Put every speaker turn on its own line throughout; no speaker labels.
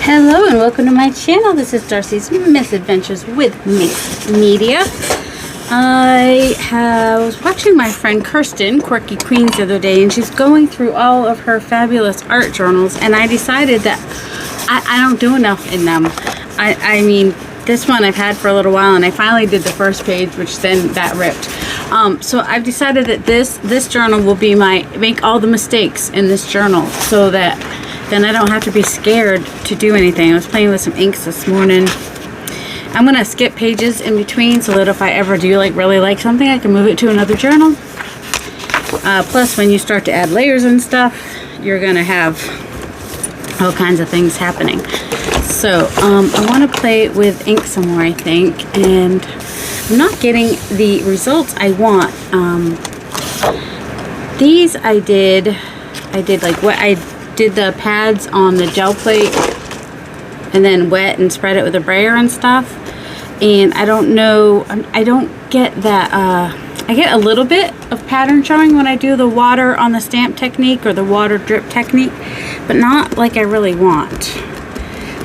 Hello and welcome to my channel. This is Darcy's Misadventures with Mixed Media. I was watching my friend Kirsten, Quirky Queens, the other day, and she's going through all of her fabulous art journals, and I decided that I don't do enough in them. I mean, this one I've had for a little while, and I finally did the first page, which then that ripped. So I've decided that this journal will be make all the mistakes in this journal, so that then I don't have to be scared to do anything. I was playing with some inks this morning. I'm gonna skip pages in between so that if I ever do really like something, I can move it to another journal. Plus, when you start to add layers and stuff, you're gonna have all kinds of things happening. So I want to play with ink some more, I think, and I'm not getting the results I want. These I did like what I did the pads on the gel plate and then wet and spread it with a brayer and stuff, and I don't know, I don't get that. I get a little bit of pattern showing when I do the water on the stamp technique or the water drip technique, but not like I really want.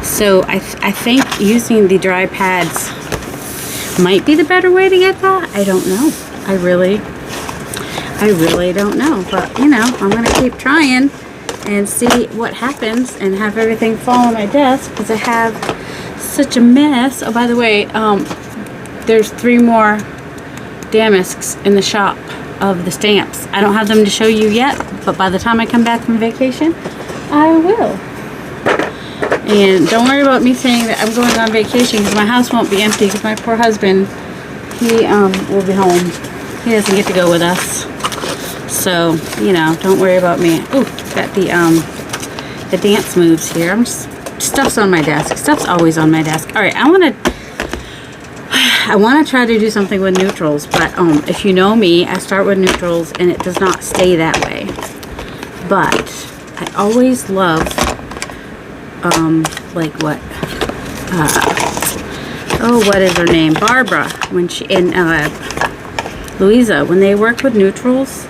So I think using the dry pads might be the better way to get that. I don't know. I really don't know, but you know, I'm gonna keep trying and see what happens and have everything fall on my desk because I have such a mess. Oh, by the way, there's 3 more Damasks in the shop of the stamps. I don't have them to show you yet, but by the time I come back from vacation, I will. And don't worry about me saying that I'm going on vacation because my house won't be empty because my poor husband, he will be home. He doesn't get to go with us. So, you know, don't worry about me. Ooh, got the dance moves here. Stuff's on my desk. Stuff's always on my desk. All right, I want to try to do something with neutrals, but if you know me, I start with neutrals and it does not stay that way. But I always love like what what is her name? Barbara, when she and Louisa, when they work with neutrals,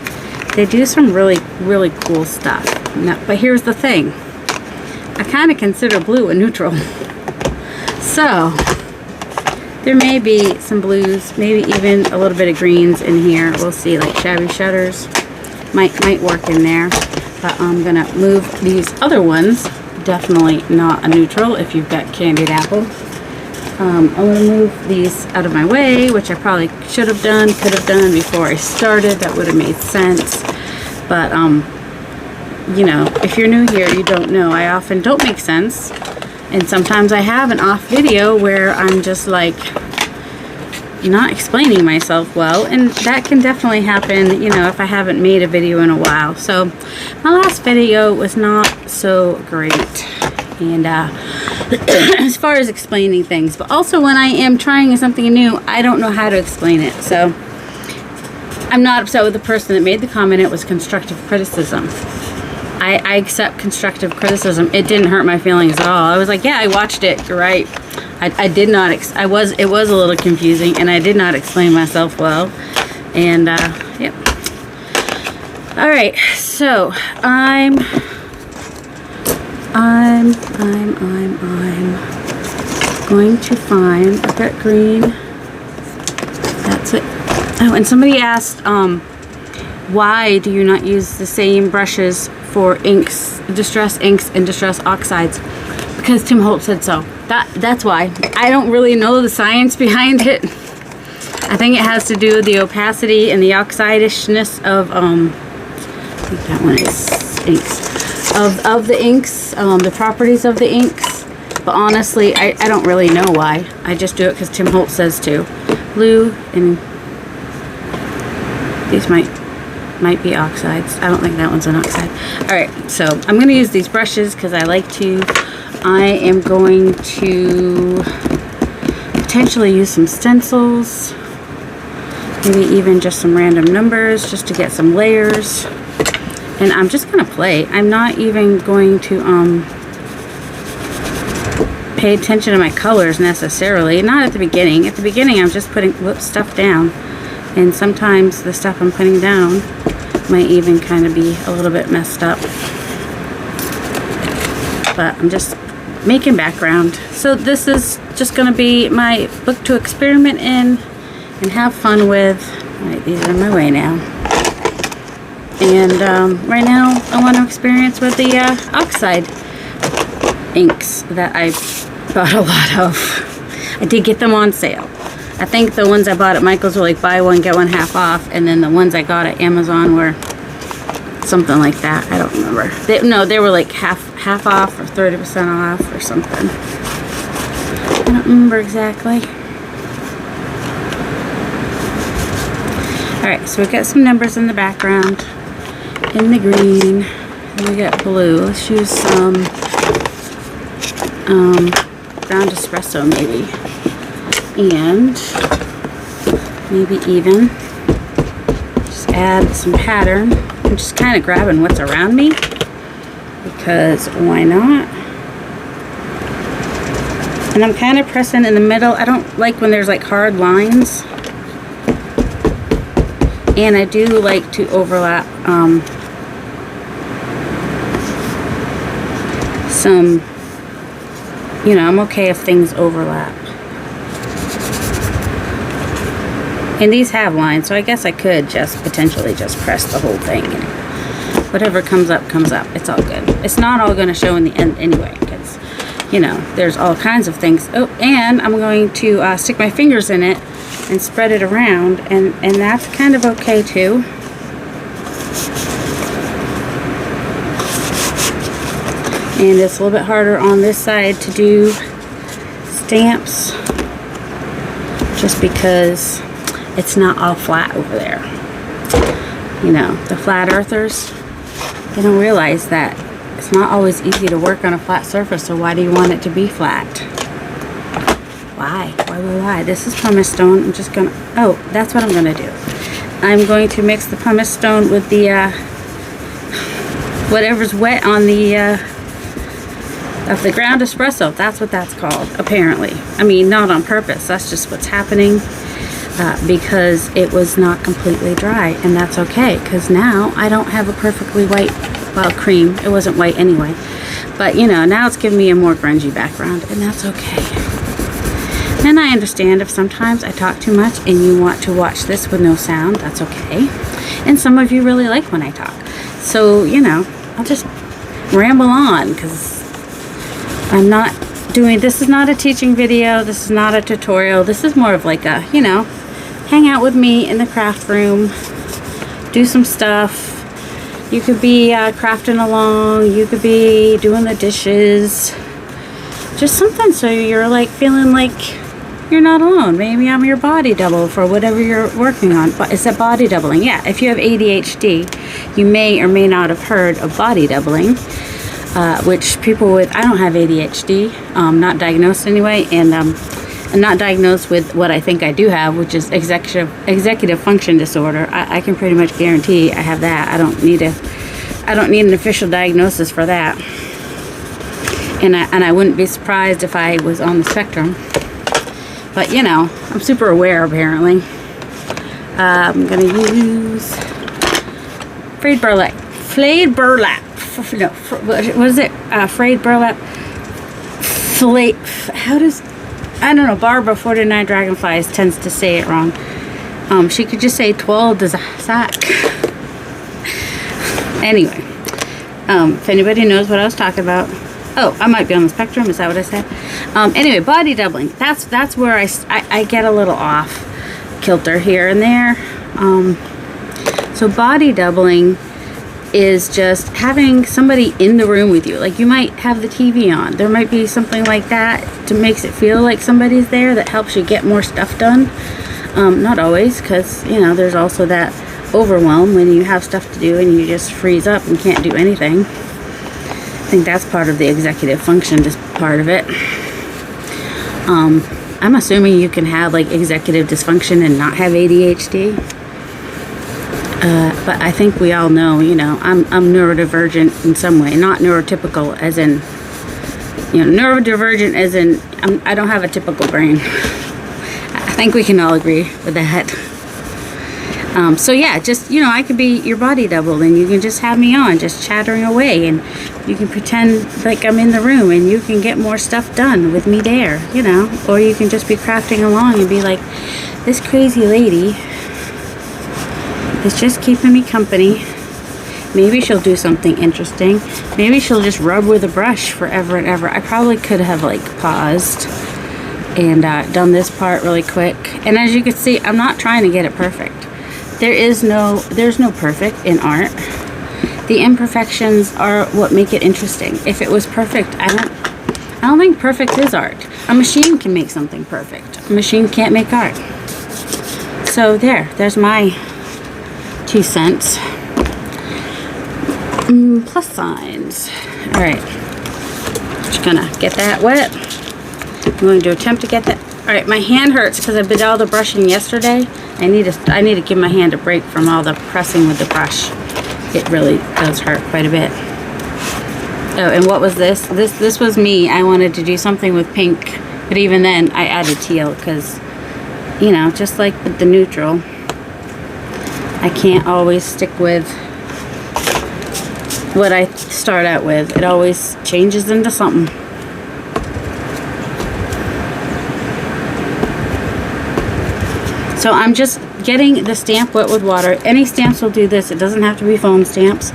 they do some really cool stuff. Now, but here's the thing, I kind of consider blue a neutral. So there may be some blues, maybe even a little bit of greens in here. We'll see, like shabby shutters might work in there. But I'm gonna move these other ones. Definitely not a neutral if you've got candied apple. I'm gonna move these out of my way, which I probably should have done, could have done before I started. That would have made sense. But you know, if you're new here, you don't know. I often don't make sense, and sometimes I have an off video where I'm just like not explaining myself well, and that can definitely happen, you know, if I haven't made a video in a while. So my last video was not so great, and as far as explaining things, but also when I am trying something new, I don't know how to explain it. So I'm not upset with the person that made the comment. It was constructive criticism. I accept constructive criticism. It didn't hurt my feelings at all. I was like, yeah, I watched it. You're right. I did not. It was a little confusing, and I did not explain myself well. And yep. All right. So I'm going to find. I've got green. That's it. Oh, and somebody asked, why do you not use the same brushes for inks, distress inks and distress oxides? Because Tim Holt said so. That's why. I don't really know the science behind it. I think it has to do with the opacity and the oxidishness of I think that one is inks. Of the inks, the properties of the inks. But honestly, I don't really know why. I just do it because Tim Holt says to. Blue and these might be oxides. I don't think that one's an oxide. Alright, so I'm going to use these brushes because I like to. I am going to potentially use some stencils, maybe even just some random numbers just to get some layers. And I'm just going to play. I'm not even going to pay attention to my colors necessarily. Not at the beginning. At the beginning I'm just putting stuff down. And sometimes the stuff I'm putting down might even kind of be a little bit messed up. But I'm just making background. So this is just going to be my book to experiment in and have fun with. All right, these are in my way now. And right now I want to experience with the oxide inks that I bought a lot of. I did get them on sale. I think the ones I bought at Michael's were like buy one get one half off, and then the ones I got at Amazon were something like that. I don't remember. They were like half off or 30% off or something. I don't remember exactly. Alright, so we got some numbers in the background, in the green, and we got blue. Let's use some ground espresso maybe, and maybe even just add some pattern. I'm just kind of grabbing what's around me, because why not? And I'm kind of pressing in the middle. I don't like when there's like hard lines. And I do like to overlap some, you know, I'm okay if things overlap. And these have lines, so I guess I could just potentially just press the whole thing. And whatever comes up, comes up. It's all good. It's not all going to show in the end anyway, because, you know, there's all kinds of things. Oh, and I'm going to stick my fingers in it and spread it around, and that's kind of okay too. And it's a little bit harder on this side to do stamps, just because it's not all flat over there. You know, the flat earthers, they don't realize that it's not always easy to work on a flat surface, so why do you want it to be flat? Why? Why? This is pumice stone. I'm just gonna, oh, that's what I'm gonna do. I'm going to mix the pumice stone with the, whatever's wet on the, of the ground espresso. That's what that's called, apparently. I mean, not on purpose. That's just what's happening, because it was not completely dry, and that's okay, because now I don't have a perfectly white, well, cream. It wasn't white anyway. But, you know, now it's giving me a more grungy background, and that's okay. And I understand if sometimes I talk too much and you want to watch this with no sound, that's okay. And some of you really like when I talk. So, you know, I'll just ramble on, because I'm not doing, this is not a teaching video, this is not a tutorial, this is more of like a, you know, hang out with me in the craft room, do some stuff. You could be crafting along, you could be doing the dishes, just something so you're like feeling like you're not alone. Maybe I'm your body double for whatever you're working on. But is that body doubling? Yeah, if you have ADHD, you may or may not have heard of body doubling, which people with, I don't have ADHD, not diagnosed anyway, and I'm not diagnosed with what I think I do have, which is executive function disorder. I can pretty much guarantee I have that. I don't need an official diagnosis for that. And I wouldn't be surprised if I was on the spectrum. But, you know, I'm super aware, apparently. I'm going to use frayed burlap. No, what is it? Frayed burlap. How does... I don't know. Barbara 49 Dragonflies tends to say it wrong. She could just say 12 does a sack. Anyway. If anybody knows what I was talking about... Oh, I might be on the spectrum. Is that what I said? Anyway, body doubling. That's where I get a little off kilter here and there. So body doubling is just having somebody in the room with you. Like, you might have the TV on. There might be something like that to makes it feel like somebody's there, that helps you get more stuff done. Not always, because, you know, there's also that overwhelm when you have stuff to do and you just freeze up and can't do anything. I think that's part of the executive function, just part of it. I'm assuming you can have like executive dysfunction and not have ADHD. But I think we all know, you know, I'm neurodivergent in some way, not neurotypical as in, you know, neurodivergent as in I don't have a typical brain. I think we can all agree with that. So yeah, just, you know, I could be your body double, and you can just have me on, just chattering away, and you can pretend like I'm in the room, and you can get more stuff done with me there, you know. Or you can just be crafting along and be like, this crazy lady is just keeping me company. Maybe she'll do something interesting. Maybe she'll just rub with a brush forever and ever. I probably could have like paused and done this part really quick. And as you can see, I'm not trying to get it perfect. There's no perfect in art. The imperfections are what make it interesting. If it was perfect, I don't think perfect is art. A machine can make something perfect. A machine can't make art. So there's my 2 cents. Plus signs. All right, just gonna get that wet. I'm going to attempt to get that. All right, my hand hurts because I did all the brushing yesterday. I need to give my hand a break from all the pressing with the brush. It really does hurt quite a bit. Oh, and what was this? This was me. I wanted to do something with pink, but even then I added teal because, you know, just like with the neutral, I can't always stick with what I start out with. It always changes into something. So I'm just getting the stamp wet with water. Any stamps will do this. It doesn't have to be foam stamps.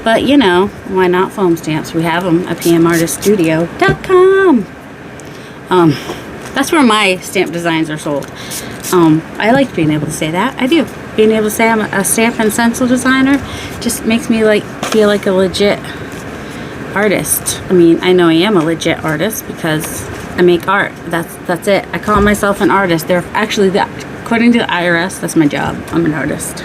But, you know, why not foam stamps? We have them at pmartiststudio.com. That's where my stamp designs are sold. I like being able to say that. I do. Being able to say I'm a stamp and stencil designer just makes me feel like a legit artist. I mean, I know I am a legit artist because I make art. That's it. I call myself an artist. They're actually, according to the IRS, that's my job. I'm an artist.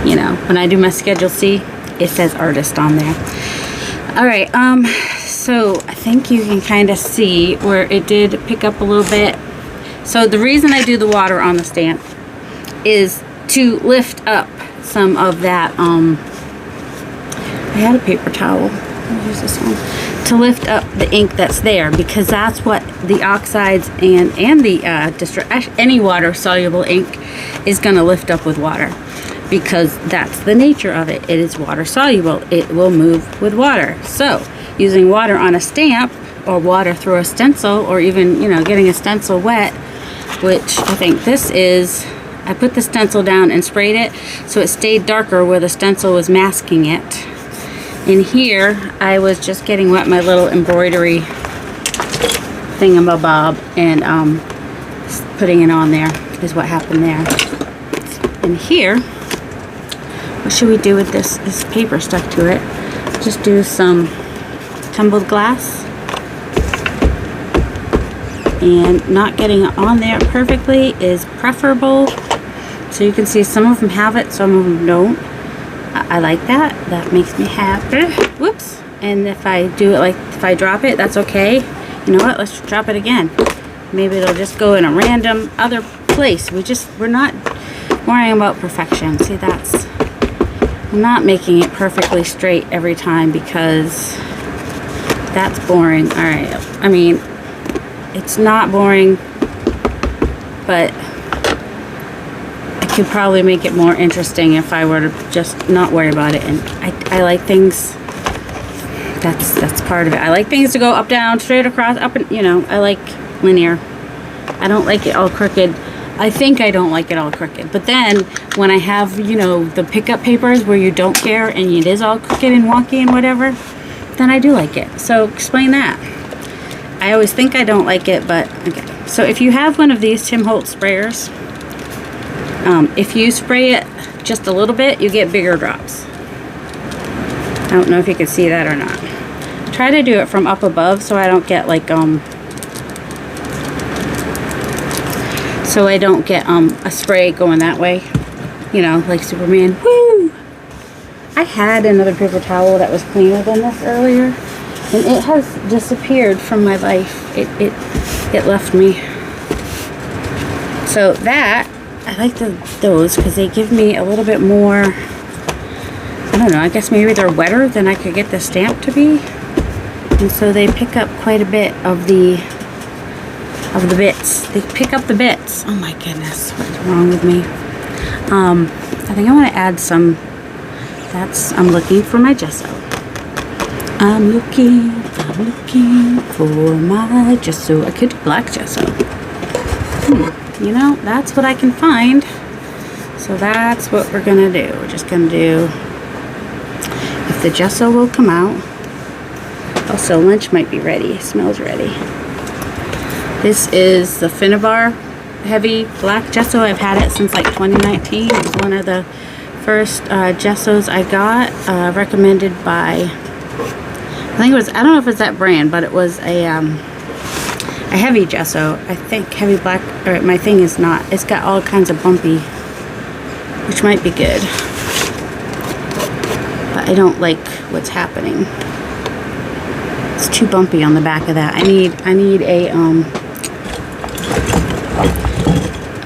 You know, when I do my Schedule C, it says artist on there. All right, so I think you can kind of see where it did pick up a little bit. So the reason I do the water on the stamp is to lift up some of that, I had a paper towel. I'll use this one. To lift up the ink that's there, because that's what the oxides and the any water soluble ink is going to lift up with water, because that's the nature of it. It is water soluble. It will move with water. So using water on a stamp, or water through a stencil, or even, you know, getting a stencil wet, which I think this is, I put the stencil down and sprayed it so it stayed darker where the stencil was masking it. In here, I was just getting wet my little embroidery thingamabob and putting it on there is what happened there. And here, what should we do with this? This paper stuck to it. Just do some tumbled glass. And not getting it on there perfectly is preferable. So you can see some of them have it, some of them don't. I like that. That makes me happy. Whoops. And if I do it if I drop it, that's okay. You know what? Let's drop it again. Maybe it'll just go in a random other place. We're not worrying about perfection. See, I'm not making it perfectly straight every time because that's boring. All right. I mean, it's not boring, but I could probably make it more interesting if I were to just not worry about it. And I like things, that's part of it. I like things to go up, down, straight across, up, and, you know, I like linear. I don't like it all crooked. I think I don't like it all crooked. But then when I have, you know, the pickup papers where you don't care and it is all crooked and wonky and whatever, then I do like it. So explain that. I always think I don't like it, but okay. So if you have one of these Tim Holtz sprayers, if you spray it just a little bit, you get bigger drops. I don't know if you can see that or not. Try to do it from up above so I don't get like so I don't get a spray going that way, you know, like Superman. Woo! I had another paper towel that was cleaner than this earlier, and it has disappeared from my life. It left me. So that, I like those because they give me a little bit more, I don't know, I guess maybe they're wetter than I could get the stamp to be. And so they pick up quite a bit of the bits. They pick up the bits. Oh my goodness, what is wrong with me? I think I want to add some, I'm looking for my gesso. I'm looking for my gesso. I could do black gesso. You know, that's what I can find. So that's what we're gonna do. We're just gonna do, if the gesso will come out. Also, lunch might be ready. It smells ready. This is the Finnabar heavy black gesso. I've had it since like 2019. It was one of the first gessos I got, recommended by, I think it was, I don't know if it's that brand, but it was a heavy gesso. I think heavy black, or my thing is not. It's got all kinds of bumpy, which might be good. But I don't like what's happening. It's too bumpy on the back of that. I need a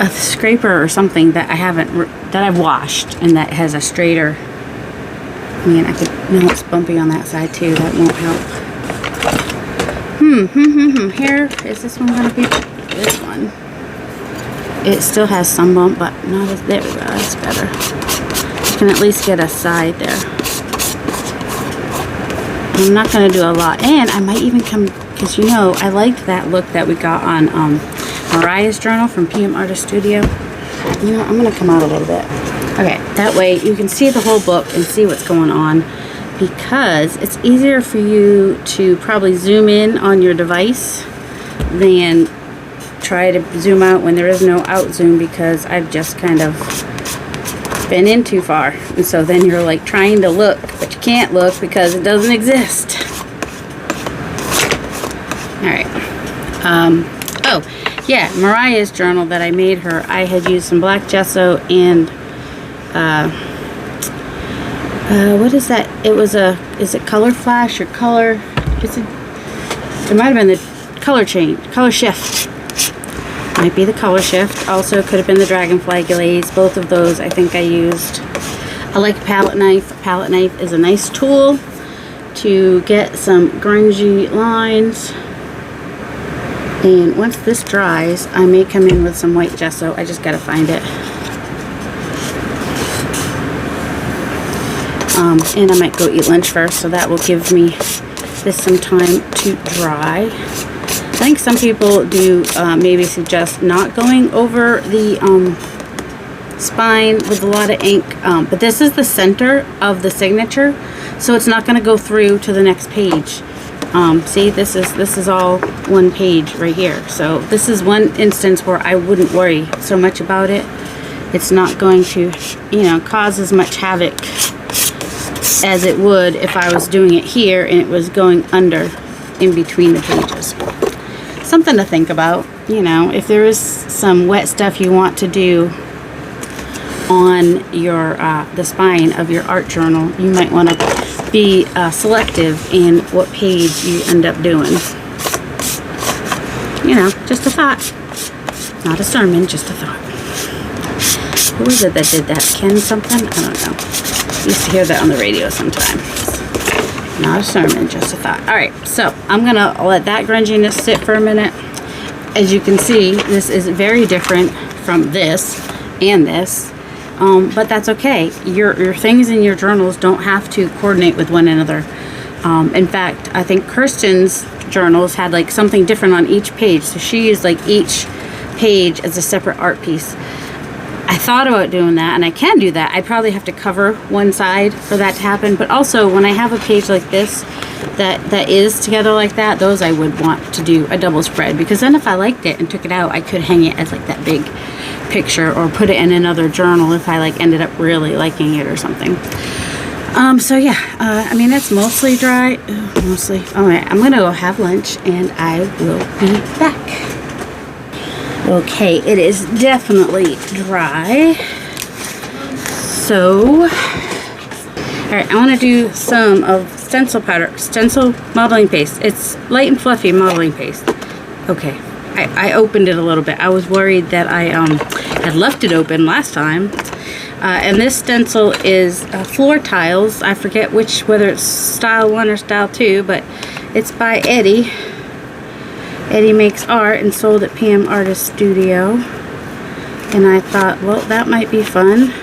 scraper or something that I haven't, that I've washed and that has a straighter. I mean, I could, no, it's bumpy on that side too. That won't help. Here, is this one gonna be? This one. It still has some bump, but not as, there we go, that's better. You can at least get a side there. I'm not gonna do a lot, and I might even come, because you know, I liked that look that we got on Mariah's journal from PM Artist Studio. You know, I'm gonna come out a little bit. Okay, that way you can see the whole book and see what's going on, because it's easier for you to probably zoom in on your device than try to zoom out when there is no out zoom, because I've just kind of been in too far, and so then you're like trying to look, but you can't look because it doesn't exist. Alright. Oh, yeah, Mariah's journal that I made her, I had used some black gesso and what is that? It was a, is it Color Flash or Color? Is it might have been the color change, Color Shift. Might be the Color Shift. Also could have been the Dragonfly Glaze. Both of those I think I used. I like a palette knife. A palette knife is a nice tool to get some grungy lines. And once this dries, I may come in with some white gesso. I just gotta find it. And I might go eat lunch first, so that will give me this some time to dry. I think some people do maybe suggest not going over the spine with a lot of ink, but this is the center of the signature, so it's not going to go through to the next page. See, this is all one page right here, so this is one instance where I wouldn't worry so much about it. It's not going to, you know, cause as much havoc as it would if I was doing it here and it was going under in between the pages. Something to think about, you know, if there is some wet stuff you want to do on your the spine of your art journal, you might want to be selective in what page you end up doing. You know, just a thought. Not a sermon, just a thought. Who was it that did that? Ken something? I don't know. Used to hear that on the radio sometimes. Not a sermon, just a thought. Alright, so I'm going to let that grunginess sit for a minute. As you can see, this is very different from this and this. But that's okay. Your things in your journals don't have to coordinate with one another. In fact, I think Kirsten's journals had like something different on each page. So she used like each page as a separate art piece. I thought about doing that, and I can do that. I probably have to cover one side for that to happen, but also when I have a page like this that is together like that, those I would want to do a double spread, because then if I liked it and took it out, I could hang it as like that big picture or put it in another journal if I like ended up really liking it or something. So yeah, I mean, it's mostly dry. Mostly. Alright, I'm gonna go have lunch and I will be back. Okay, it is definitely dry. So, alright, I want to do some of stencil powder, stencil modeling paste. It's light and fluffy modeling paste. Okay, I opened it a little bit. I was worried that I had left it open last time. And this stencil is floor tiles. I forget whether it's style 1 or style 2, but it's by Eddie. Eddie makes art and sold at PM Artist Studio. And I thought, well, that might be fun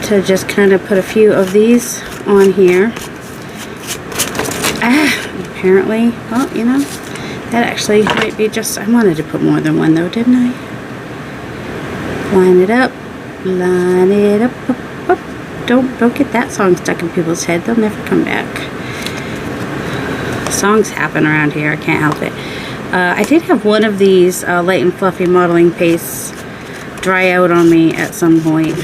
to just kind of put a few of these on here. Apparently, well, you know, that actually might be just, I wanted to put more than one though, didn't I? Line it up, up, up. Don't get that song stuck in people's head. They'll never come back. Songs happen around here, I can't help it. I did have one of these light and fluffy modeling pastes dry out on me at some point.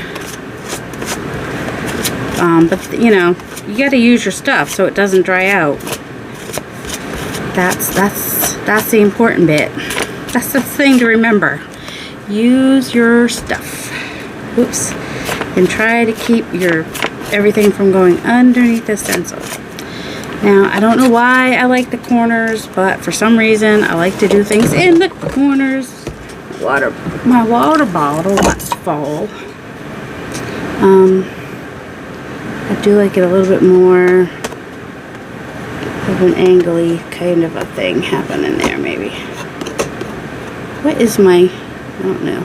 But you know, you got to use your stuff so it doesn't dry out. That's the important bit. That's the thing to remember. Use your stuff. Oops. And try to keep your everything from going underneath the stencil. Now, I don't know why I like the corners, but for some reason I like to do things in the corners. My water bottle wants to fall. I do like it a little bit more of an angly kind of a thing happening there, maybe. What is my, I don't know.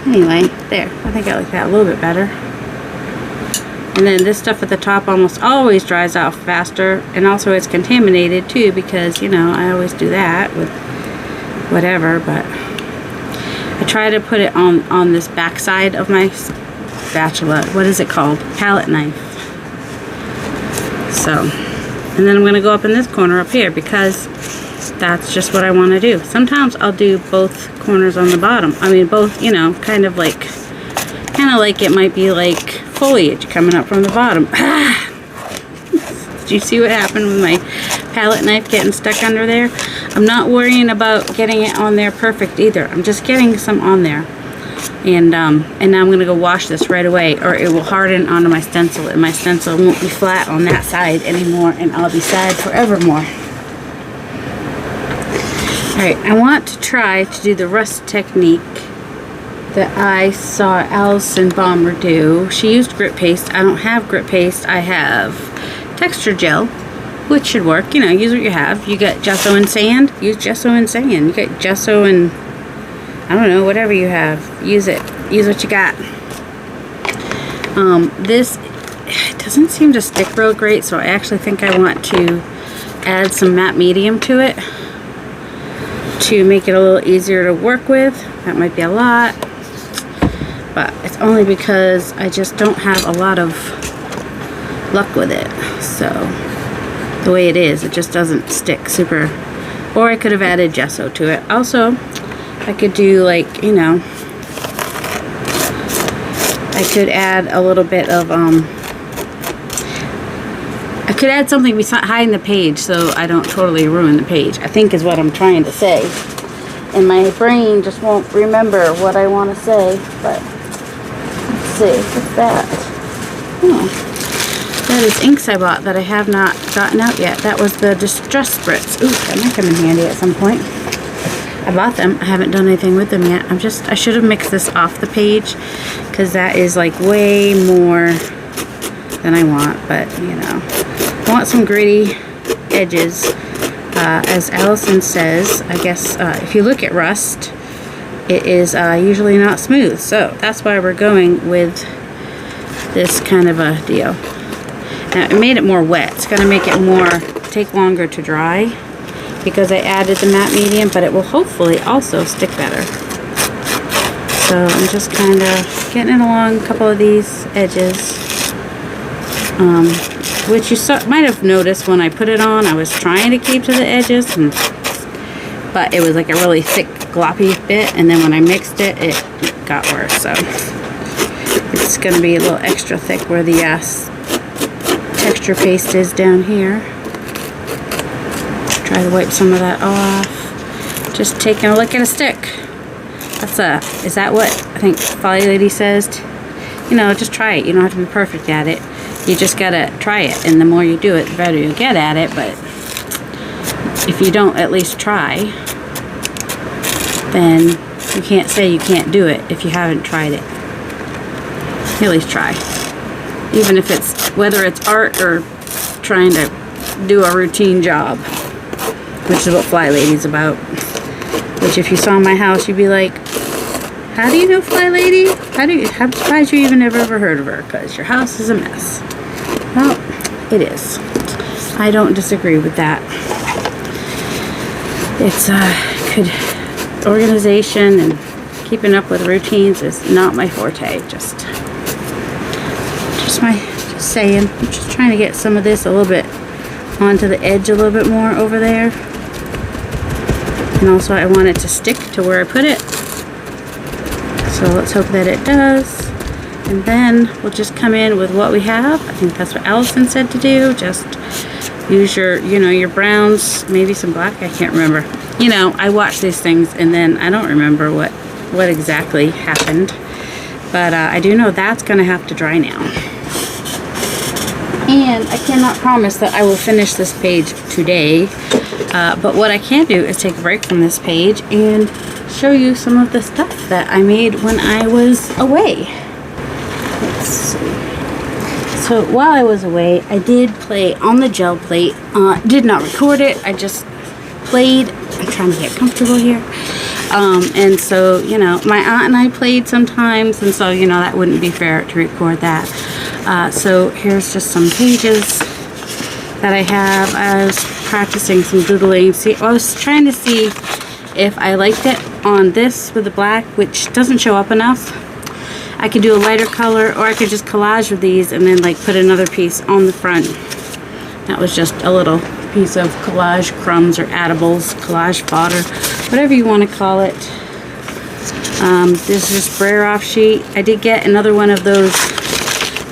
Anyway, there. I think I like that a little bit better. And then this stuff at the top almost always dries out faster, and also it's contaminated too, because, you know, I always do that with whatever, but I try to put it on this back side of my spatula. What is it called? Palette knife. So, and then I'm going to go up in this corner up here because that's just what I want to do. Sometimes I'll do both corners on the bottom. I mean, both, you know, kind of like it might be like foliage coming up from the bottom. Did you see what happened with my palette knife getting stuck under there? I'm not worrying about getting it on there perfect either. I'm just getting some on there. And now I'm going to go wash this right away, or it will harden onto my stencil, and my stencil won't be flat on that side anymore, and I'll be sad forevermore. Alright, I want to try to do the rust technique that I saw Alison Bomber do. She used grit paste. I don't have grit paste. I have texture gel, which should work. You know, use what you have. You got gesso and sand, use gesso and sand. You got gesso and, I don't know, whatever you have, use it. Use what you got. This doesn't seem to stick real great, so I actually think I want to add some matte medium to it to make it a little easier to work with. That might be a lot, but it's only because I just don't have a lot of luck with it. So the way it is, it just doesn't stick super. Or I could have added gesso to it. Also, I could do, like, you know, I could add a little bit of I could add something behind the page so I don't totally ruin the page, I think is what I'm trying to say. And my brain just won't remember what I want to say, but let's see, what's that? Oh, that is inks I bought that I have not gotten out yet. That was the Distress Spritz. Ooh, that might come in handy at some point. I bought them. I haven't done anything with them yet. I should have mixed this off the page because that is like way more than I want, but you know. I want some gritty edges. As Alison says, I guess if you look at rust, it is usually not smooth. So that's why we're going with this kind of a deal. Now, it made it more wet. It's going to make it take longer to dry because I added the matte medium, but it will hopefully also stick better. So I'm just kind of getting it along a couple of these edges. Which you might have noticed when I put it on, I was trying to keep to the edges, but it was like a really thick, gloppy bit, and then when I mixed it, it got worse. So it's going to be a little extra thick where the texture paste is down here. Try to wipe some of that off. Just taking a look at a stick. Is that what I think Folly Lady says? You know, just try it. You don't have to be perfect at it. You just gotta try it, and the more you do it, the better you get at it. But if you don't at least try, then you can't say you can't do it if you haven't tried it. You at least try. Even if whether it's art or trying to do a routine job, which is what Fly Lady's about. which if you saw my house, you'd be like, how do you know Fly Lady? I'm surprised you even ever heard of her, because your house is a mess. Well, it is. I don't disagree with that. It's organization and keeping up with routines is not my forte. Just saying. I'm just trying to get some of this a little bit onto the edge a little bit more over there. And also I want it to stick to where I put it. So let's hope that it does. And then we'll just come in with what we have. I think that's what Alison said to do. Just use your, your browns, maybe some black. I can't remember. I watch these things and then I don't remember what exactly happened. But I do know that's going to have to dry now. And I cannot promise that I will finish this page today. But what I can do is take a break from this page and show you some of the stuff that I made when I was away. Let's see. So while I was away, I did play on the gel plate. Did not record it. I just played. I'm trying to get comfortable here. And so, my aunt and I played sometimes, and so, that wouldn't be fair to record that. So here's just some pages that I have. I was practicing some doodling. I was trying to see if I liked it on this with the black, which doesn't show up enough. I could do a lighter color, or I could just collage with these and then like put another piece on the front. That was just a little piece of collage crumbs or edibles, collage fodder, whatever you want to call it. This is a sprayer off sheet. I did get another one of those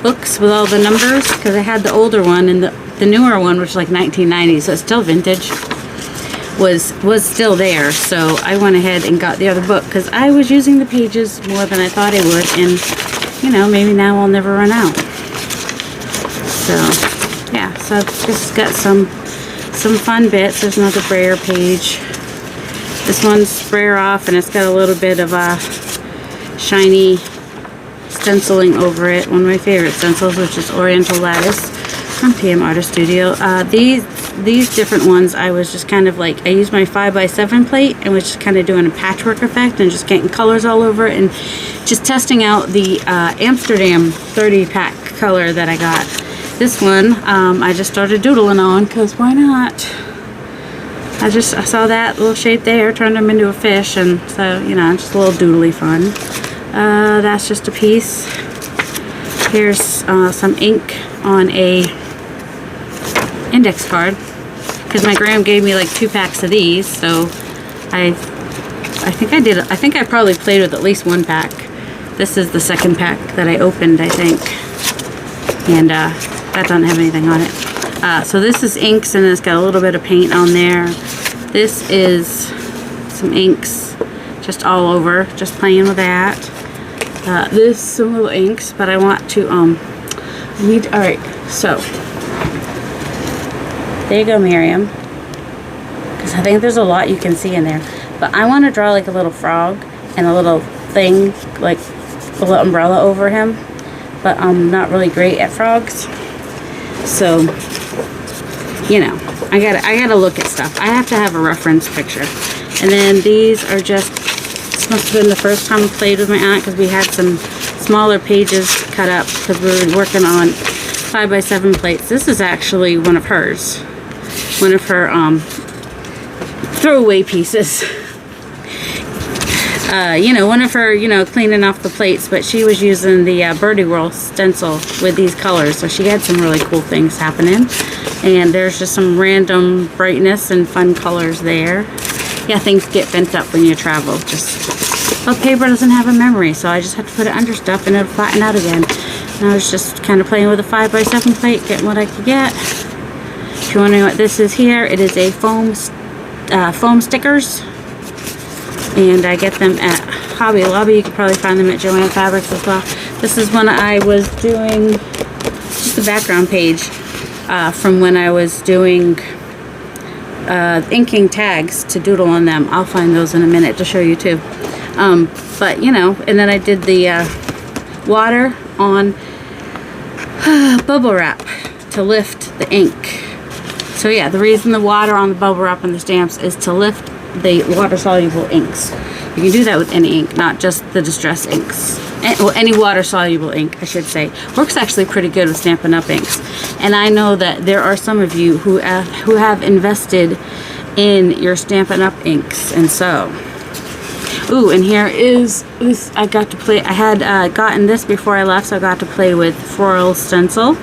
books with all the numbers, because I had the older one, and the newer one, which is like 1990, so it's still vintage, was still there. So I went ahead and got the other book because I was using the pages more than I thought I would, and maybe now I'll never run out. So yeah, so I've just got some fun bits. There's another brayer page. This one's sprayer off, and it's got a little bit of a shiny stenciling over it. One of my favorite stencils, which is Oriental Lattice from PM Artist Studio. These different ones, I was just kind of like, I used my 5x7 plate and was just kind of doing a patchwork effect and just getting colors all over it, and just testing out the Amsterdam 30 pack color that I got. This one, I just started doodling on, because why not? I saw that little shape there, turned them into a fish, and so, just a little doodly fun. That's just a piece. Here's some ink on a index card, because my gram gave me like 2 packs of these, so I think I probably played with at least 1 pack. This is the second pack that I opened, I think, and that doesn't have anything on it. So this is inks, and it's got a little bit of paint on there. This is some inks just all over, just playing with that. This, some little inks, but I want to, alright, so, there you go, Miriam, because I think there's a lot you can see in there, but I want to draw like a little frog, and a little thing, like a little umbrella over him, but I'm not really great at frogs, so, I gotta look at stuff. I have to have a reference picture. And then these are just, this must have been the first time I played with my aunt, because we had some smaller pages cut up because we were working on 5x7 plates. This is actually one of hers. One of her throwaway pieces. One of her, cleaning off the plates, but she was using the Birdie Whirl stencil with these colors, so she had some really cool things happening. And there's just some random brightness and fun colors there. Yeah, things get bent up when you travel. Well, paper doesn't have a memory, so I just have to put it under stuff and it'll flatten out again. And I was just kind of playing with a 5x7 plate, getting what I could get. If you're wondering what this is here, it is a foam stickers. And I get them at Hobby Lobby. You can probably find them at Joann Fabrics as well. This is when I was doing, just the background page, from when I was doing inking tags to doodle on them. I'll find those in a minute to show you too. But and then I did the water on bubble wrap to lift the ink. So yeah, the reason the water on the bubble wrap and the stamps is to lift the water-soluble inks. You can do that with any ink, not just the Distress inks. Well, any water-soluble ink, I should say. Works actually pretty good with Stampin' Up! Inks. And I know that there are some of you who have invested in your Stampin' Up! Inks. And so, ooh, and here is, I got to play, I had gotten this before I left, so I got to play with Floral Stencil.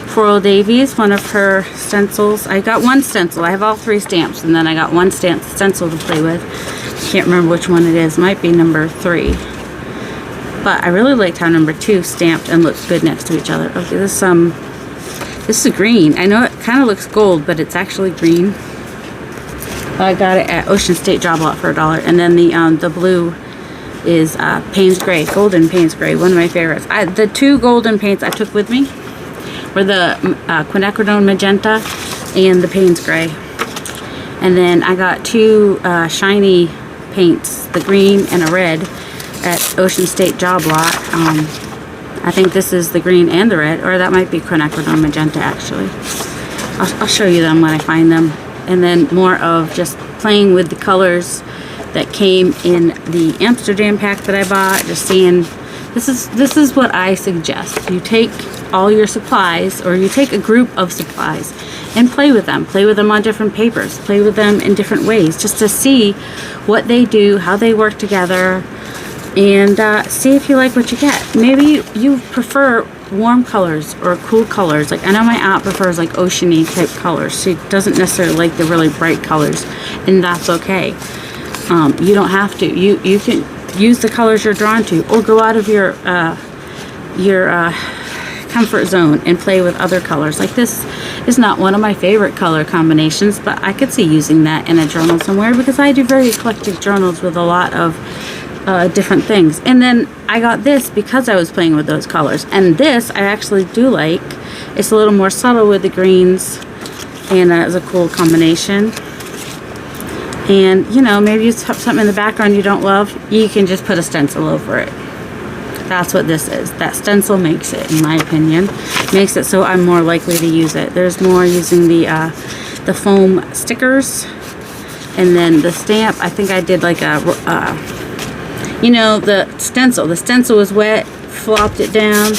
Floral Davies, one of her stencils. I got one stencil. I have all 3 stamps, and then I got one stencil to play with. Can't remember which one it is. Might be number 3. But I really liked how number 2 stamped and looked good next to each other. Okay, this is green. I know it kind of looks gold, but it's actually green. I got it at Ocean State Job Lot for $1. And then the blue is Payne's Gray, Golden Payne's Gray, one of my favorites. The 2 golden paints I took with me were the Quinacridone Magenta and the Payne's Gray. And then I got 2 shiny paints, the green and a red, at Ocean State Job Lot. I think this is the green and the red, or that might be Quinacridone Magenta actually. I'll show you them when I find them. And then more of just playing with the colors that came in the Amsterdam pack that I bought. Just seeing, this is what I suggest. You take all your supplies, or you take a group of supplies and play with them. Play with them on different papers. Play with them in different ways, just to see what they do, how they work together, and see if you like what you get. Maybe you prefer warm colors or cool colors. Like, I know my aunt prefers like oceany type colors. She doesn't necessarily like the really bright colors, and that's okay. You don't have to. You can use the colors you're drawn to, or go out of your comfort zone and play with other colors. Like, this is not one of my favorite color combinations, but I could see using that in a journal somewhere, because I do very eclectic journals with a lot of different things. And then I got this because I was playing with those colors, and this I actually do like. It's a little more subtle with the greens, and that is a cool combination. And you know, maybe you have something in the background you don't love, you can just put a stencil over it. That's what this is. That stencil makes it, in my opinion, makes it so I'm more likely to use it. There's more using the foam stickers, and then the stamp. I think I did like you know, the stencil. The stencil was wet, flopped it down,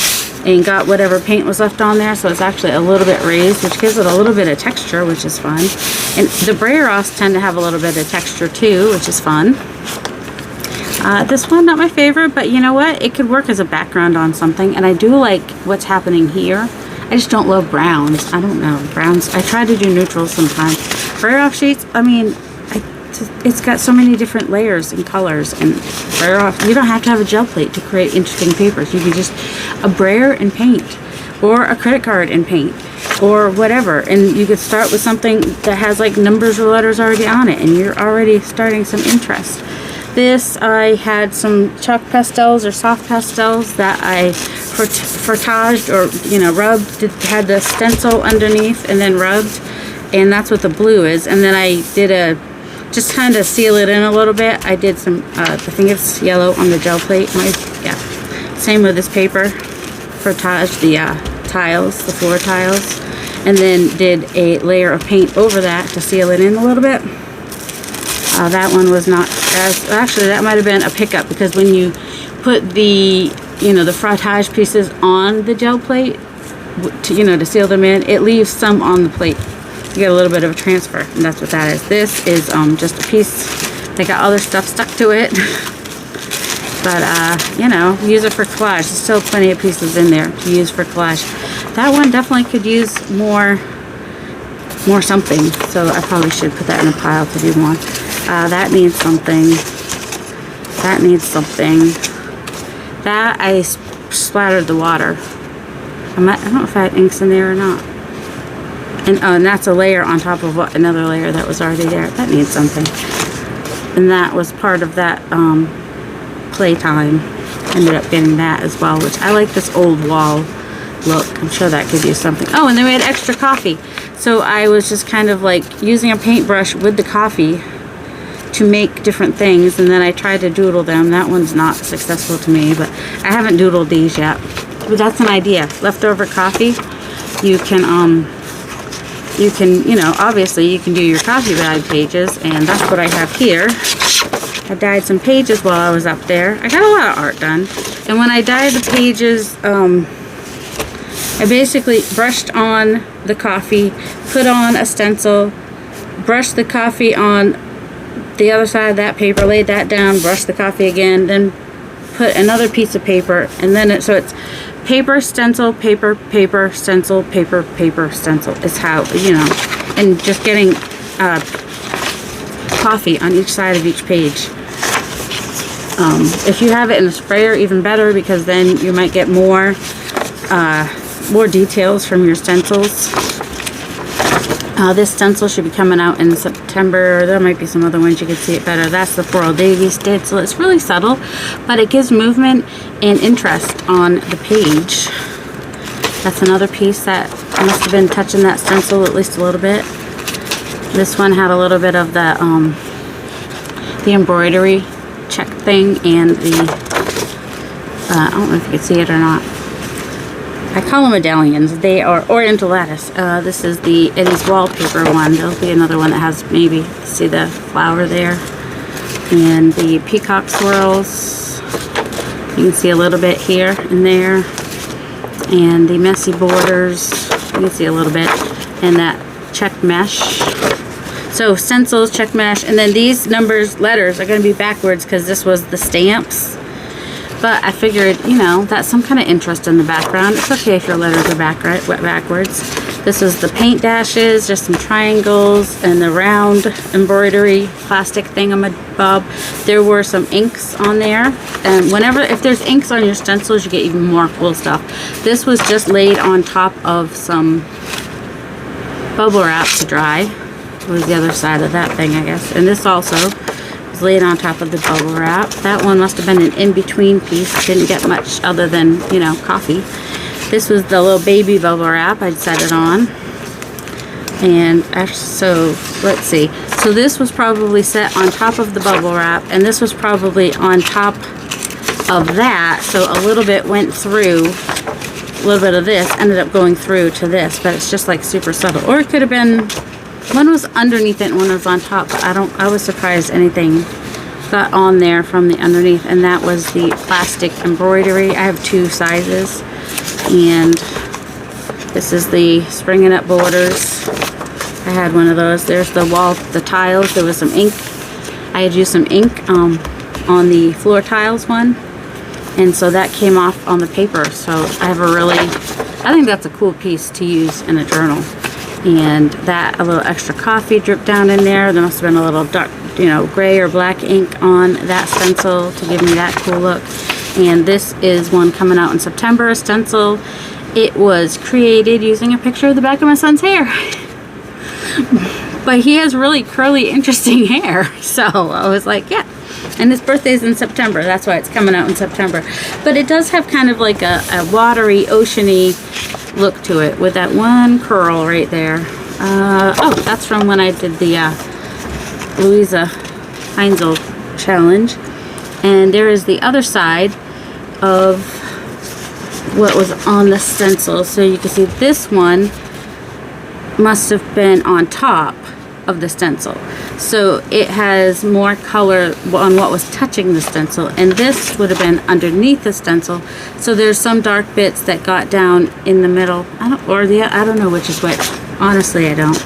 and got whatever paint was left on there. So it's actually a little bit raised, which gives it a little bit of texture, which is fun. And the brayer offs tend to have a little bit of texture too, which is fun. This one, not my favorite, but you know what? It could work as a background on something. And I do like what's happening here. I just don't love browns. I don't know. Browns, I try to do neutrals sometimes. Brayer off sheets, I mean, it's got so many different layers and colors, and brayer off, you don't have to have a gel plate to create interesting papers. You can just a brayer and paint, or a credit card and paint, or whatever, and you could start with something that has like numbers or letters already on it, and you're already starting some interest. This, I had some chalk pastels or soft pastels that I frotaged, or you know, rubbed, had the stencil underneath and then rubbed, and that's what the blue is. And then I did just kind of seal it in a little bit. I did some, I think it's yellow on the gel plate. Same with this paper. Frotaged the tiles, the floor tiles, and then did a layer of paint over that to seal it in a little bit. That one was not as, actually that might have been a pickup, because when you put the, you know, the frottage pieces on the gel plate, to, you know, to seal them in, it leaves some on the plate. You get a little bit of a transfer, and that's what that is. This is just a piece. They got other stuff stuck to it, but you know, use it for collage. There's still plenty of pieces in there to use for collage. That one definitely could use more something, so I probably should put that in a pile to do more. That needs something. That needs something. That I splattered the water. I don't know if I had inks in there or not. And that's a layer on top of another layer that was already there. That needs something. And that was part of that playtime. Ended up getting that as well, which I like this old wall look. I'm sure that could use something. Oh, and then we had extra coffee. So I was just kind of like using a paintbrush with the coffee to make different things, and then I tried to doodle them. That one's not successful to me, but I haven't doodled these yet. But that's an idea. Leftover coffee, you can you can, you know, obviously you can do your coffee bag pages, and that's what I have here. I dyed some pages while I was up there. I got a lot of art done. And when I dyed the pages, I basically brushed on the coffee, put on a stencil, brushed the coffee on the other side of that paper, laid that down, brushed the coffee again, then put another piece of paper, and then so it's paper, stencil, paper, paper, stencil, paper, paper, stencil. Is how, you know, and just getting coffee on each side of each page. If you have it in a sprayer, even better, because then you might get more details from your stencils. This stencil should be coming out in September. There might be some other ones you can see it better. That's the Floral Daisy stencil. It's really subtle, but it gives movement and interest on the page. That's another piece that must have been touching that stencil at least a little bit. This one had a little bit of the embroidery check thing and the I don't know if you can see it or not. I call them medallions. They are Oriental lattice. This is the Eddie's wallpaper one. There'll be another one that has, maybe see the flower there, and the peacock swirls. You can see a little bit here and there, and the messy borders. You can see a little bit, and that check mesh. So stencils, check mesh, and then these letters are going to be backwards because this was the stamps. But I figured, you know, that's some kind of interest in the background. It's okay if your letters are backwards. This is the paint dashes, just some triangles, and the round embroidery plastic thingamabob. There were some inks on there. And if there's inks on your stencils, you get even more cool stuff. This was just laid on top of some bubble wrap to dry. It was the other side of that thing, I guess. And this also laid on top of the bubble wrap. That one must have been an in-between piece. Didn't get much other than, you know, coffee. This was the little baby bubble wrap I'd set it on. And so let's see. So this was probably set on top of the bubble wrap, and this was probably on top of that. So a little bit went through, a little bit of this ended up going through to this, but it's just like super subtle. Or it could have been, one was underneath it and one was on top, but I was surprised anything got on there from the underneath. And that was the plastic embroidery. I have two sizes, and this is the springing up borders. I had one of those. There's the wall, the tiles. There was some ink. I had used some ink on the floor tiles one, and so that came off on the paper. So I have I think that's a cool piece to use in a journal. And that, a little extra coffee dripped down in there. There must have been a little dark, you know, gray or black ink on that stencil to give me that cool look. And this is one coming out in September, a stencil. It was created using a picture of the back of my son's hair. But he has really curly, interesting hair. So I was like, yeah. And his birthday's in September. That's why it's coming out in September. But it does have kind of like a watery, oceany look to it with that one curl right there. Oh, that's from when I did the Louisa Heinzel challenge. And there is the other side of what was on the stencil. So you can see this one must have been on top of the stencil. So it has more color on what was touching the stencil, and this would have been underneath the stencil. So there's some dark bits that got down in the middle. I don't know which is which. Honestly, I don't.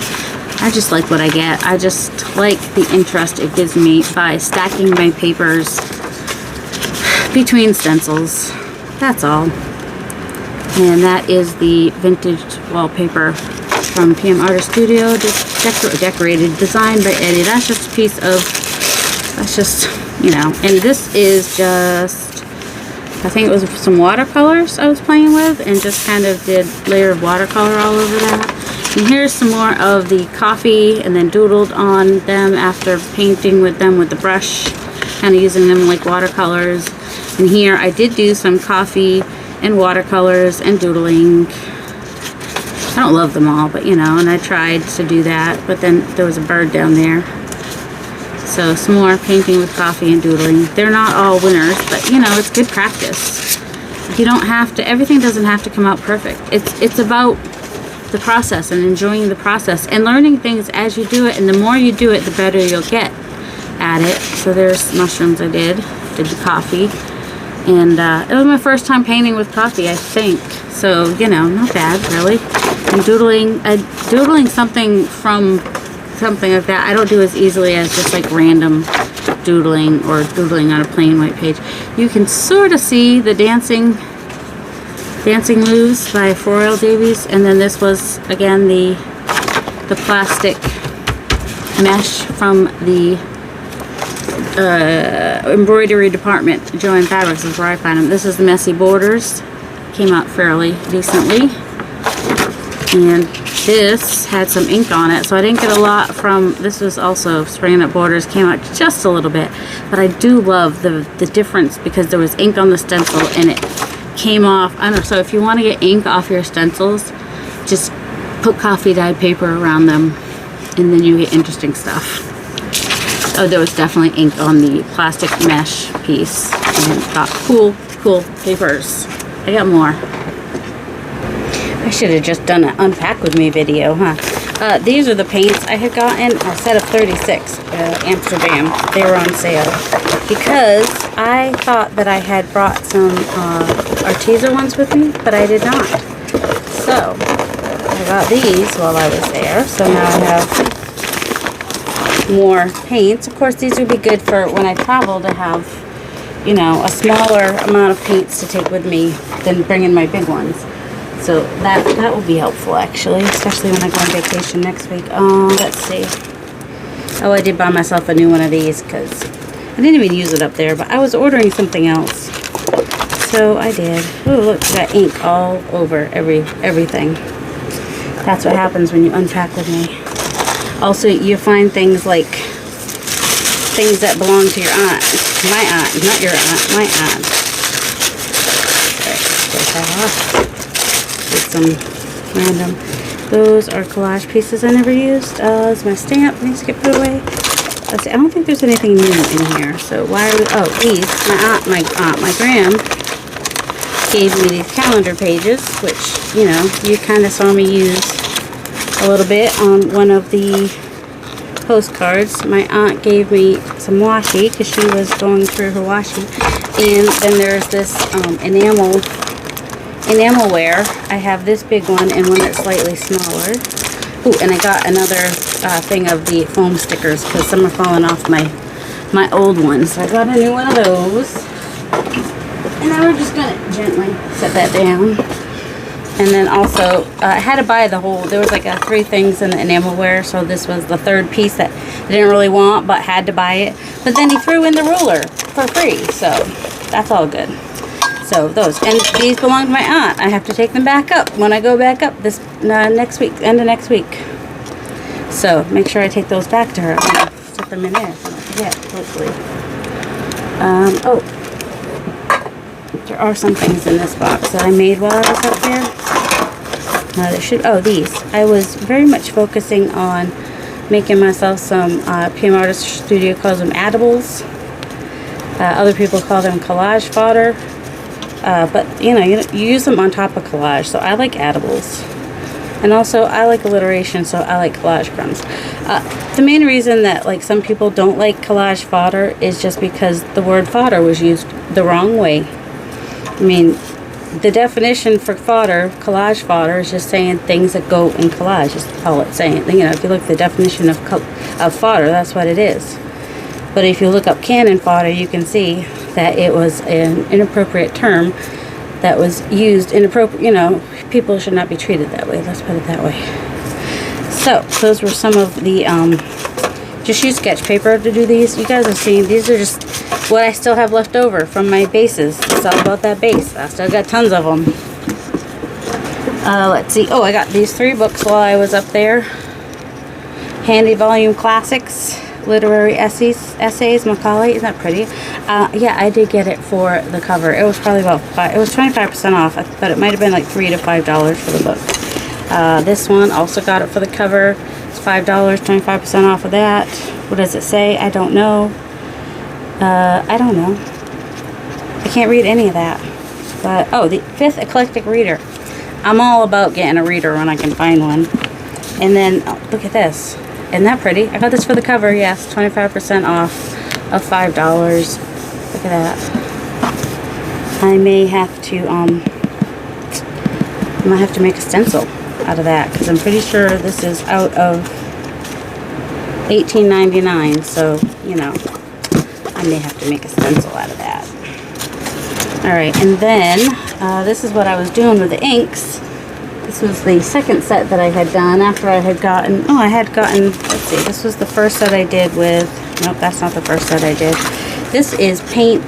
I just like what I get. I just like the interest it gives me by stacking my papers between stencils. That's all. And that is the vintage wallpaper from PM Artist Studio, decorated, designed by Eddie. That's just a piece of, that's just, you know, and this is just, I think it was some watercolors I was playing with, and just kind of did layer of watercolor all over that. And here's some more of the coffee, and then doodled on them after painting with them with the brush, kind of using them like watercolors. And here I did do some coffee and watercolors and doodling. I don't love them all, but you know, and I tried to do that, but then there was a bird down there. So some more painting with coffee and doodling. They're not all winners, but you know, it's good practice. You don't have to, everything doesn't have to come out perfect. It's about the process and enjoying the process and learning things as you do it. And the more you do it, the better you'll get at it. So there's mushrooms I did the coffee. And it was my first time painting with coffee, I think. So, you know, not bad, really. And doodling something from something like that, I don't do as easily as just like random doodling or doodling on a plain white page. You can sort of see the Dancing Moves by Royal Davies. And then this was, again, the plastic mesh from the embroidery department. Joann Fabrics is where I find them. This is the Messy Borders. Came out fairly decently. And this had some ink on it, so I didn't get a lot from, this was also Spraying Up Borders, came out just a little bit. But I do love the difference because there was ink on the stencil and it came off. I don't know, so if you want to get ink off your stencils, just put coffee dyed paper around them and then you get interesting stuff. Oh, there was definitely ink on the plastic mesh piece. And got cool papers. I got more. I should have just done an unpack with me video, huh? These are the paints I had gotten, a set of 36, Amsterdam. They were on sale. Because I thought that I had brought some Arteza ones with me, but I did not. So, I got these while I was there. So now I have more paints. Of course, these would be good for when I travel to have, you know, a smaller amount of paints to take with me than bringing my big ones. So that will be helpful, actually, especially when I go on vacation next week. Let's see. Oh, I did buy myself a new one of these because I didn't even use it up there, but I was ordering something else. So I did. Oh, look, got ink all over everything. That's what happens when you unpack with me. Also, you find things like things that belong to your aunt. My aunt, not your aunt, my aunt. Take that off. With some random. Those are collage pieces I never used. It's my stamp. Needs to get put away. Let's see. I don't think there's anything new in here. So why are we? Oh, these. My gram gave me these calendar pages, which, you know, you kind of saw me use a little bit on one of the postcards. My aunt gave me some washi because she was going through her washi. And then there's this enamelware. I have this big one and one that's slightly smaller. Ooh, and I got another thing of the foam stickers because some are falling off my old ones. So I got a new one of those. And now we're just going to gently set that down. And then also, I had to buy the whole, there was like 3 things in the enamelware, so this was the 3rd piece that I didn't really want, but had to buy it. But then he threw in the ruler for free, so that's all good. So those, and these belong to my aunt. I have to take them back up when I go back up this next week, end of next week. So make sure I take those back to her. I'm gonna set them in there so I don't forget, hopefully. Oh. There are some things in this box that I made while I was up there. There should, oh, these. I was very much focusing on making myself some, PM Artist Studio calls them edibles. Other people call them collage fodder. But, you know, you use them on top of collage, so I like edibles. And also, I like alliteration, so I like collage crumbs. The main reason that, like, some people don't like collage fodder is just because the word fodder was used the wrong way. I mean, the definition for fodder, collage fodder, is just saying things that go in collage. Just all it's saying. You know, if you look at the definition of fodder, that's what it is. But if you look up cannon fodder, you can see that it was an inappropriate term that was used inappropriate. You know, people should not be treated that way. Let's put it that way. So those were some of the. Just use sketch paper to do these. You guys have seen these are just what I still have left over from my bases. It's all about that base. I still got tons of them. Let's see. Oh, I got these 3 books while I was up there. Handy Volume Classics, Literary Essays, Macaulay. Isn't that pretty? Yeah, I did get it for the cover. It was probably about it was 25% off, but it might have been like $3 to $5 for the book. This one also got it for the cover. It's $5, 25% off of that. What does it say? I don't know. I don't know. I can't read any of that. But, oh, the 5th Eclectic Reader. I'm all about getting a reader when I can find one. And then, oh, look at this. Isn't that pretty? I got this for the cover, yes. 25% off of $5. Look at that. I may have to, make a stencil out of that, because I'm pretty sure this is out of $18.99, so, you know, I may have to make a stencil out of that. Alright, and then, this is what I was doing with the inks. This was the second set that I had done after I had gotten, let's see, this was the first set I did with, nope, that's not the first set I did. This is paint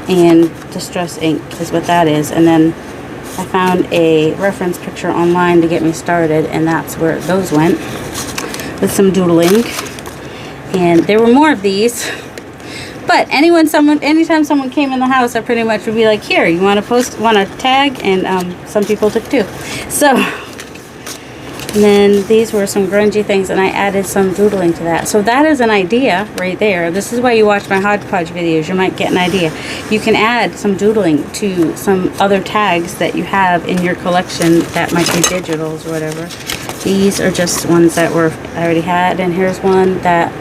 and distress ink is what that is, and then I found a reference picture online to get me started, and that's where those went, with some doodling. And there were more of these, but anytime someone came in the house, I pretty much would be like, here, you want to tag? And some people took two. So, and then these were some grungy things, and I added some doodling to that. So that is an idea right there. This is why you watch my hodgepodge videos. You might get an idea. You can add some doodling to some other tags that you have in your collection that might be digitals or whatever. These are just ones that I already had, and here's one that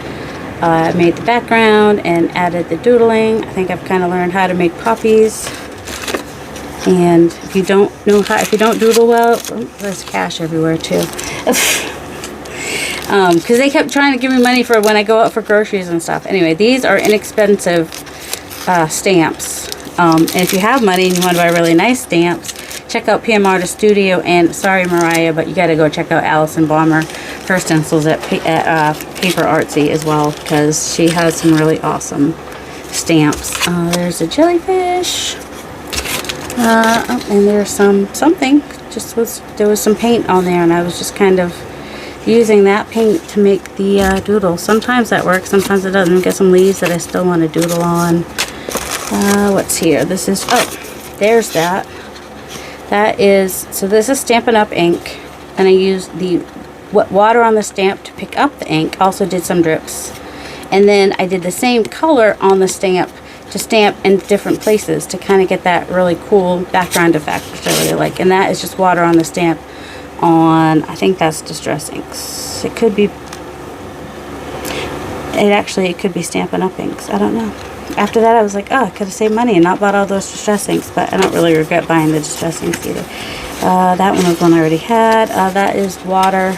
I made the background and added the doodling. I think I've kind of learned how to make poppies. And if you don't doodle well, oh, there's cash everywhere too. Because they kept trying to give me money for when I go out for groceries and stuff. Anyway, these are inexpensive stamps. And if you have money and you want to buy really nice stamps, check out PM Artist Studio. And sorry, Mariah, but you got to go check out Alison Bomber. Her stencils at Paper Artsy as well, because she has some really awesome stamps. There's a jellyfish. Oh, and there's something. There was some paint on there, and I was just kind of using that paint to make the doodle. Sometimes that works, sometimes it doesn't. Get some leaves that I still want to doodle on. What's here? This is, oh, there's that. That is, so this is Stampin' Up! Ink, and I used the water on the stamp to pick up the ink. Also did some drips. And then I did the same color on the stamp to stamp in different places to kind of get that really cool background effect, which I really like. And that is just water on the stamp on, I think that's Distress Inks. It could be Stampin' Up! Inks. I don't know. After that, I was like, oh, I could have saved money and not bought all those Distress Inks, but I don't really regret buying the Distress Inks either. That one was one I already had. That is water.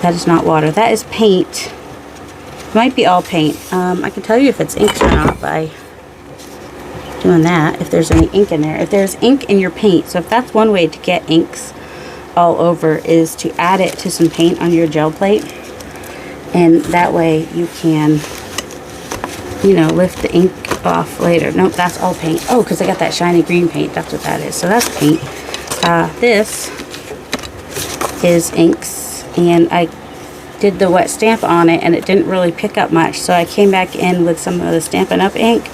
That is not water. That is paint. It might be all paint. I can tell you if it's inks or not by doing that, if there's any ink in there. If there's ink in your paint, so if that's one way to get inks all over, is to add it to some paint on your gel plate. And that way you can, you know, lift the ink off later. Nope, that's all paint. Oh, because I got that shiny green paint. That's what that is. So that's paint. This is inks, and I did the wet stamp on it, and it didn't really pick up much. So I came back in with some of the Stampin' Up! Ink,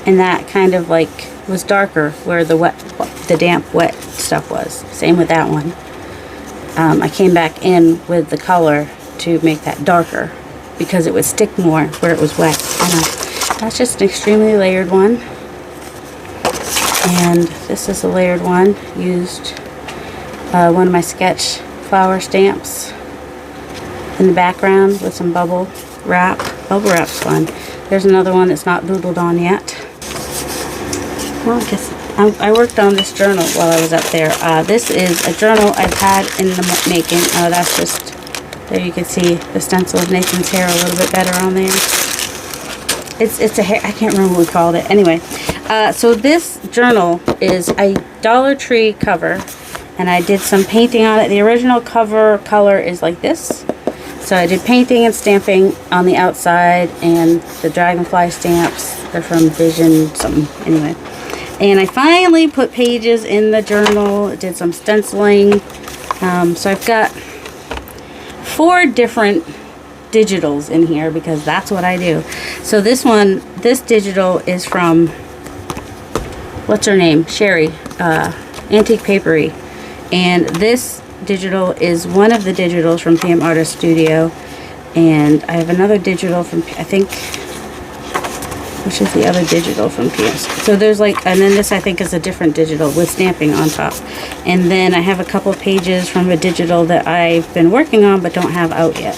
and that kind of like was darker where the damp wet stuff was. Same with that one. I came back in with the color to make that darker because it would stick more where it was wet. That's just an extremely layered one. And this is a layered one. Used one of my sketch flower stamps in the background with some bubble wrap. Bubble wrap's fun. There's another one that's not doodled on yet. Well, I guess I worked on this journal while I was up there. This is a journal I've had in the making. That's just, there you can see the stencil of Nathan's hair a little bit better on there. It's a hair, I can't remember what we called it. Anyway, so this journal is a Dollar Tree cover, and I did some painting on it. The original cover color is like this. So I did painting and stamping on the outside, and the dragonfly stamps, they're from Vision something, anyway. And I finally put pages in the journal, did some stenciling. So I've got 4 different digitals in here because that's what I do. So this digital is from, what's her name? Sherry, Antique Papery. And this digital is one of the digitals from PM Artist Studio, and I have another digital from, I think, which is the other digital from PS. So there's like, and then this I think is a different digital with stamping on top. And then I have a couple pages from a digital that I've been working on but don't have out yet.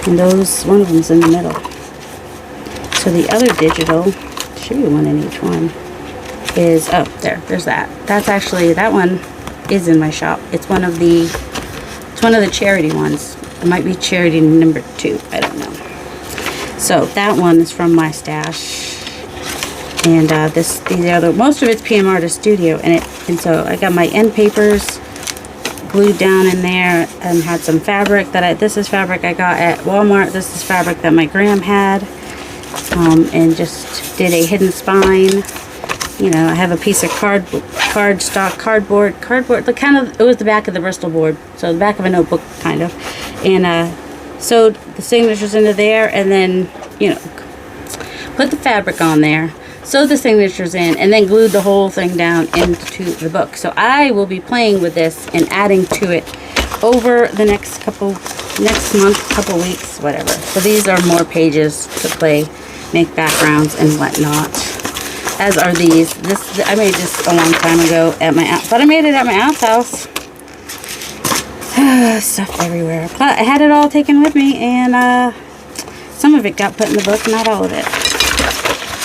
And those, one of them's in the middle. So the other digital, should be one in each one, is, oh, there's that. That's actually, that one is in my shop. It's one of the charity ones. It might be charity number 2, I don't know. So that one is from my stash, and most of it's PM Artist Studio, and so I got my end papers glued down in there, and had some fabric this is fabric I got at Walmart. This is fabric that my gram had, and just did a hidden spine. You know, I have a piece of cardboard, the kind of, it was the back of the Bristol board, so the back of a notebook kind of, and sewed the signatures into there, and then, you know, put the fabric on there, sewed the signatures in, and then glued the whole thing down into the book. So I will be playing with this and adding to it over the next month, couple weeks, whatever. So these are more pages to play, make backgrounds and whatnot. As are these. I made this a long time ago at my aunt, but I made it at my aunt's house. Stuff everywhere. But I had it all taken with me, and some of it got put in the book, not all of it.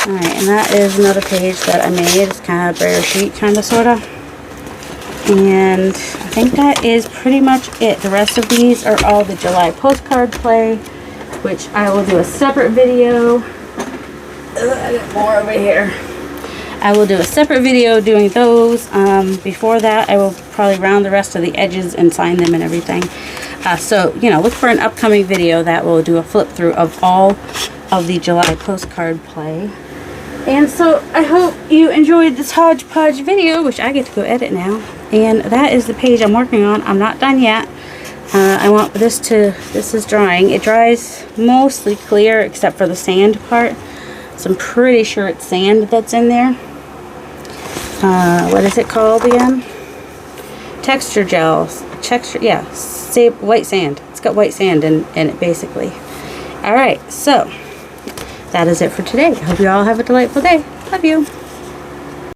Alright, and that is another page that I made. It's kind of a bare sheet, kind of, sort of. And I think that is pretty much it. The rest of these are all the July postcard play, which I will do a separate video. I got more over here. I will do a separate video doing those. Before that, I will probably round the rest of the edges and sign them and everything. So, you know, look for an upcoming video that will do a flip through of all of the July postcard play. And so, I hope you enjoyed this hodgepodge video, which I get to go edit now. And that is the page I'm working on. I'm not done yet. I want this is drying. It dries mostly clear except for the sand part. So I'm pretty sure it's sand that's in there. What is it called again? Texture gels. Yeah, white sand. It's got white sand in it, basically. Alright, so that is it for today. I hope you all have a delightful day. Love you.